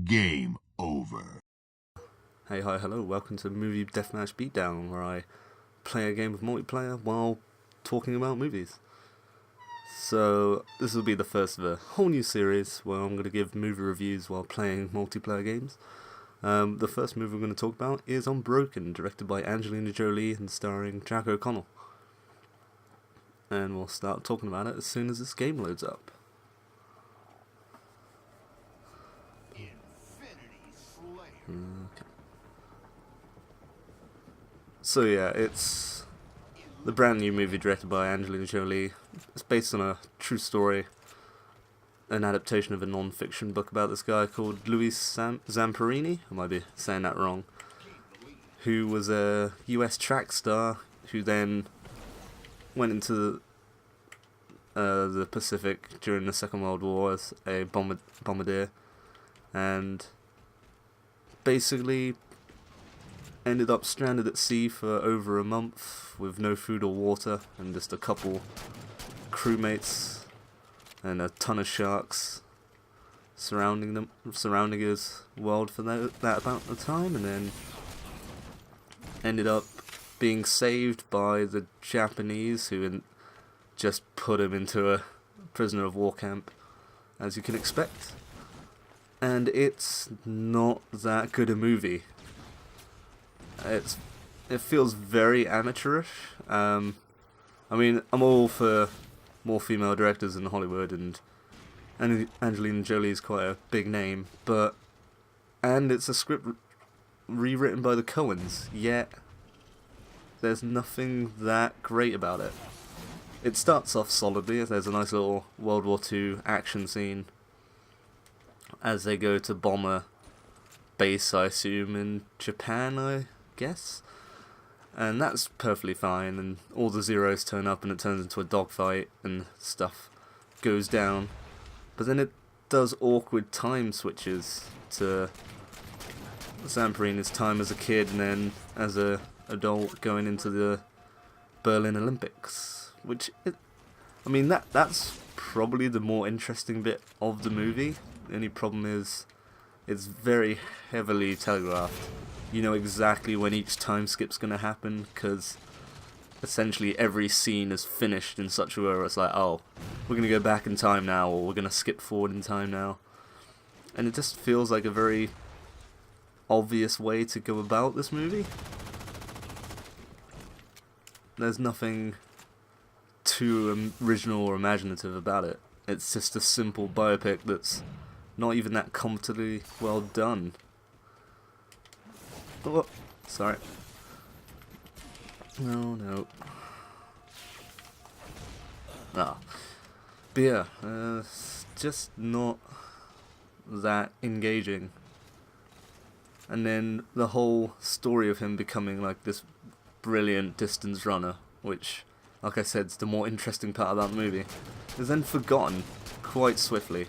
Game over. Hey, hi, hello, welcome to Movie Deathmatch Beatdown, where I play a game of multiplayer while talking about movies. So, this will be the first of a whole new series where I'm going to give movie reviews while playing multiplayer games. The first movie we're going to talk about is Unbroken, directed by Angelina Jolie and starring Jack O'Connell. And we'll start talking about it as soon as this game loads up. Okay. So yeah, it's the brand new movie directed by Angelina Jolie. It's based on a true story, an adaptation of a non-fiction book about this guy called Louis Zamperini, I might be saying that wrong, who was a US track star who then went into the Pacific during the Second World War as a bombardier, and basically ended up stranded at sea for over a month with no food or water and just a couple crewmates and a ton of sharks surrounding his world for that amount of time, and then ended up being saved by the Japanese, who just put him into a prisoner of war camp, as you can expect. And it's not that good a movie. It feels very amateurish. I mean, I'm all for more female directors in Hollywood, and Angelina Jolie is quite a big name, and it's a script rewritten by the Coens, yet there's nothing that great about it. It starts off solidly. There's a nice little World War II action scene as they go to bomb a base, I assume, in Japan, I guess. And that's perfectly fine, and all the Zeros turn up and it turns into a dogfight and stuff goes down. But then it does awkward time switches to Zamperini's time as a kid and then as a adult going into the Berlin Olympics, that's probably the more interesting bit of the movie. The only problem is it's very heavily telegraphed. You know exactly when each time skip's going to happen, because essentially every scene is finished in such a way where it's like, oh, we're going to go back in time now, or we're going to skip forward in time now. And it just feels like a very obvious way to go about this movie. There's nothing too original or imaginative about it. It's just a simple biopic that's not even that comfortably well done. Oh, sorry. No. Ah. But yeah, it's just not that engaging. And then the whole story of him becoming like this brilliant distance runner, which, like I said, is the more interesting part about the movie, is then forgotten quite swiftly.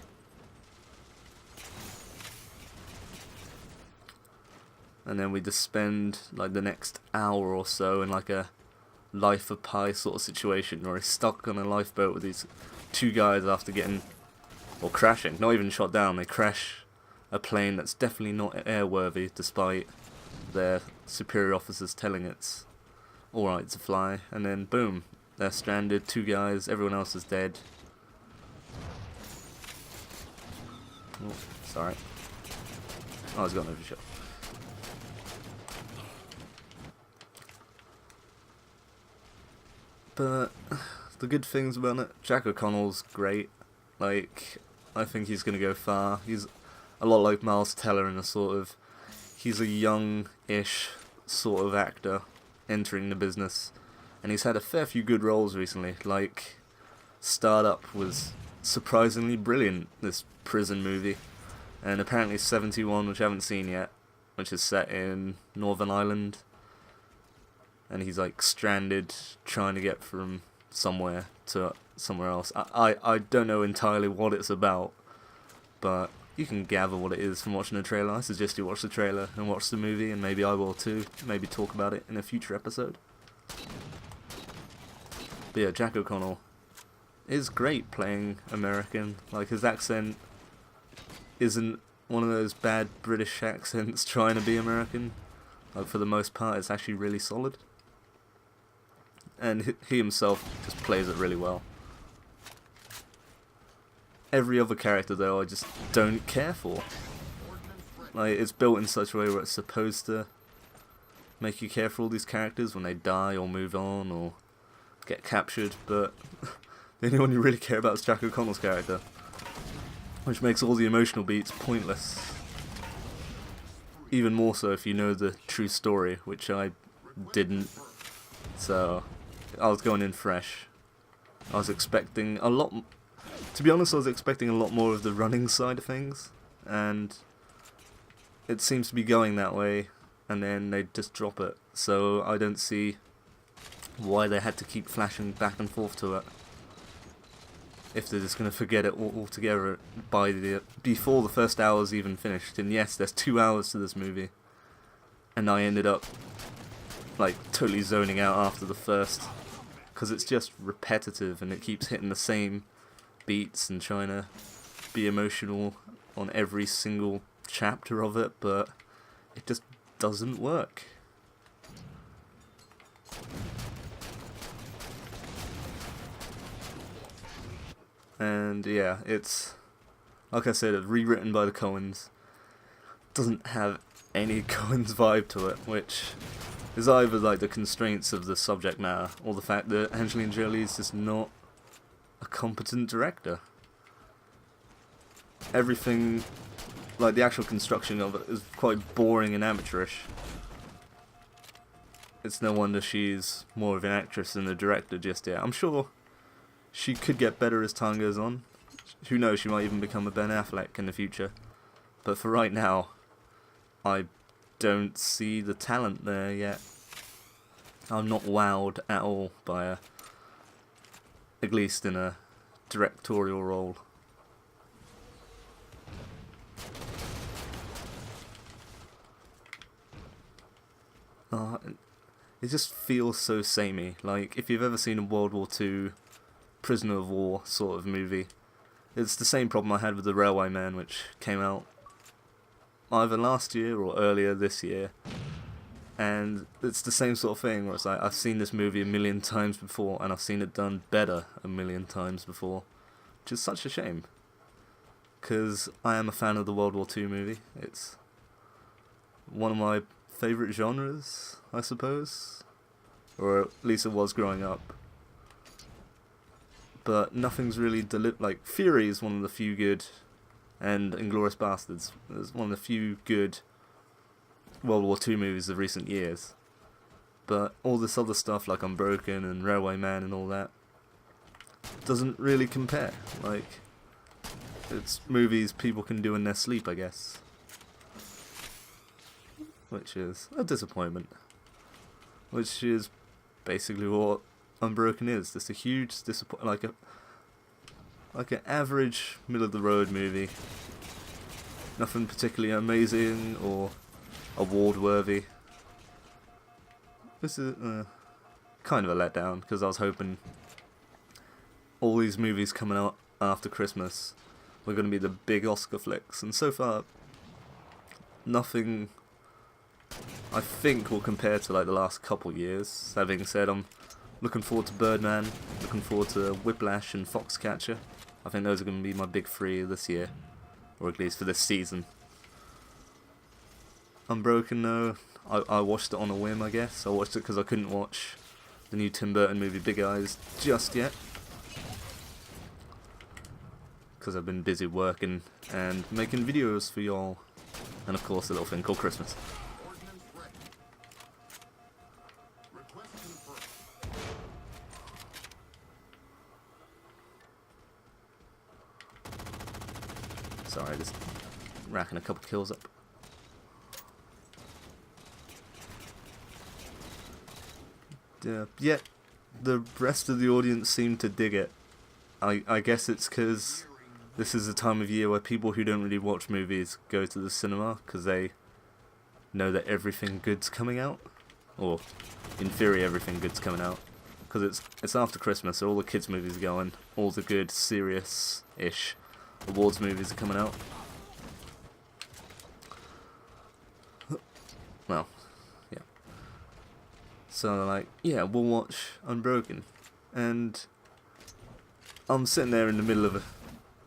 And then we just spend like the next hour or so in like a Life of Pi sort of situation where he's stuck on a lifeboat with these two guys after crashing, not even shot down. They crash a plane that's definitely not airworthy, despite their superior officers telling it's alright to fly. And then boom, they're stranded, two guys, everyone else is dead. Oh, sorry. Oh, he's got an overshot. But the good things about it, Jack O'Connell's great. Like, I think he's going to go far. He's a lot like Miles Teller in he's a young-ish sort of actor entering the business. And he's had a fair few good roles recently. Like, Startup was surprisingly brilliant, this prison movie. And apparently 71, which I haven't seen yet, which is set in Northern Ireland. And he's like stranded trying to get from somewhere to somewhere else. I don't know entirely what it's about, but you can gather what it is from watching the trailer. I suggest you watch the trailer and watch the movie, and maybe I will too. Maybe talk about it in a future episode. But yeah, Jack O'Connell is great playing American. Like, his accent isn't one of those bad British accents trying to be American. Like, for the most part, it's actually really solid. And he himself just plays it really well. Every other character, though, I just don't care for. Like, it's built in such a way where it's supposed to make you care for all these characters when they die or move on or get captured, but the only one you really care about is Jack O'Connell's character, which makes all the emotional beats pointless. Even more so if you know the true story, which I didn't, so I was going in fresh. I was expecting a lot, to be honest, I was expecting a lot more of the running side of things, and it seems to be going that way, and then they just drop it, so I don't see why they had to keep flashing back and forth to it. If they're just going to forget it altogether before the first hour's even finished. And yes, there's 2 hours to this movie, and I ended up like totally zoning out after the first, because it's just repetitive and it keeps hitting the same beats and trying to be emotional on every single chapter of it, but it just doesn't work. And yeah, it's, like I said, it's rewritten by the Coens. Doesn't have any Coens vibe to it, which is either like the constraints of the subject matter or the fact that Angelina Jolie is just not a competent director. Everything, like the actual construction of it, is quite boring and amateurish. It's no wonder she's more of an actress than a director just yet. I'm sure she could get better as time goes on. Who knows, she might even become a Ben Affleck in the future. But for right now, I don't see the talent there yet. I'm not wowed at all by her, at least in a directorial role. It just feels so samey. Like, if you've ever seen a World War II prisoner of war sort of movie, it's the same problem I had with The Railway Man, which came out either last year or earlier this year, and it's the same sort of thing where it's like, I've seen this movie a million times before and I've seen it done better a million times before, which is such a shame, because I am a fan of the World War II movie. It's one of my favourite genres, I suppose, or at least it was growing up. But nothing's really like, Fury is one of the few good, and Inglourious Bastards is one of the few good World War II movies of recent years. But all this other stuff like Unbroken and Railway Man and all that doesn't really compare. Like, it's movies people can do in their sleep, I guess. Which is a disappointment. Which is basically what Unbroken is. Just a huge disappointment, like an average middle of the road movie. Nothing particularly amazing or award worthy. This is kind of a letdown, because I was hoping all these movies coming out after Christmas were going to be the big Oscar flicks, and so far nothing I think will compare to like the last couple years. That being said, I'm looking forward to Birdman, looking forward to Whiplash and Foxcatcher. I think those are going to be my big three this year, or at least for this season. Unbroken, though, I watched it on a whim, I guess. I watched it because I couldn't watch the new Tim Burton movie Big Eyes just yet, because I've been busy working and making videos for y'all, and of course a little thing called Christmas. Sorry, just racking a couple kills up. Yet the rest of the audience seemed to dig it. I guess it's because this is a time of year where people who don't really watch movies go to the cinema because they know that everything good's coming out, or in theory everything good's coming out, because it's after Christmas, so all the kids' movies are going, all the good serious-ish awards movies are coming out. Well, yeah. So like, yeah, we'll watch Unbroken, and I'm sitting there in the middle of a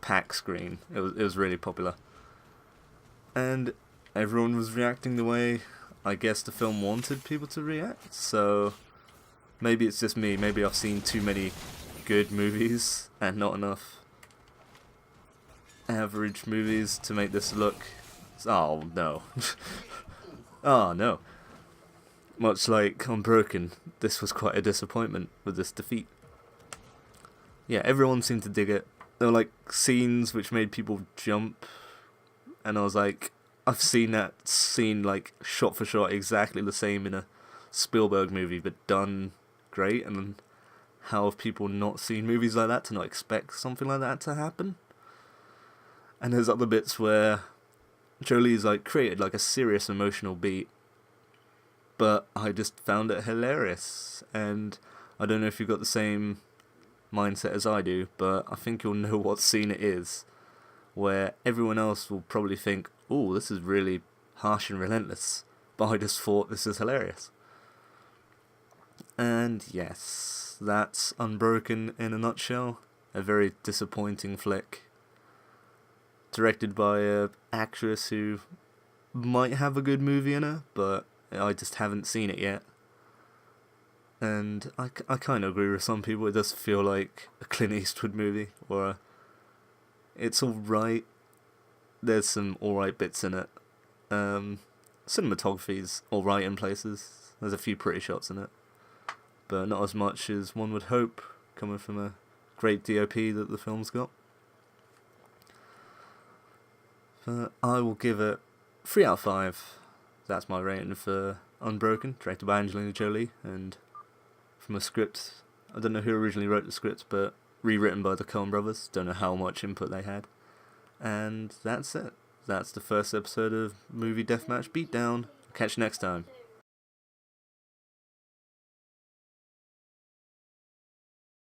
pack screen. It was really popular, and everyone was reacting the way I guess the film wanted people to react. So maybe it's just me. Maybe I've seen too many good movies and not enough average movies to make this look. Oh no. Oh no. Much like Unbroken, this was quite a disappointment with this defeat. Yeah, everyone seemed to dig it. There were like scenes which made people jump, and I was like, I've seen that scene like shot for shot exactly the same in a Spielberg movie, but done great. And how have people not seen movies like that to not expect something like that to happen? And there's other bits where Jolie's like created like a serious emotional beat, but I just found it hilarious. And I don't know if you've got the same mindset as I do, but I think you'll know what scene it is, where everyone else will probably think, "Oh, this is really harsh and relentless," but I just thought this is hilarious. And yes, that's Unbroken in a nutshell. A very disappointing flick, directed by a actress who might have a good movie in her, but I just haven't seen it yet. And I kind of agree with some people. It does feel like a Clint Eastwood movie, or it's alright. There's some alright bits in it. Cinematography's alright in places. There's a few pretty shots in it, but not as much as one would hope, coming from a great DOP that the film's got. I will give it 3 out of 5. That's my rating for Unbroken, directed by Angelina Jolie, and from a script, I don't know who originally wrote the script, but rewritten by the Coen brothers. Don't know how much input they had. And that's it. That's the first episode of Movie Deathmatch Beatdown. Catch you next time.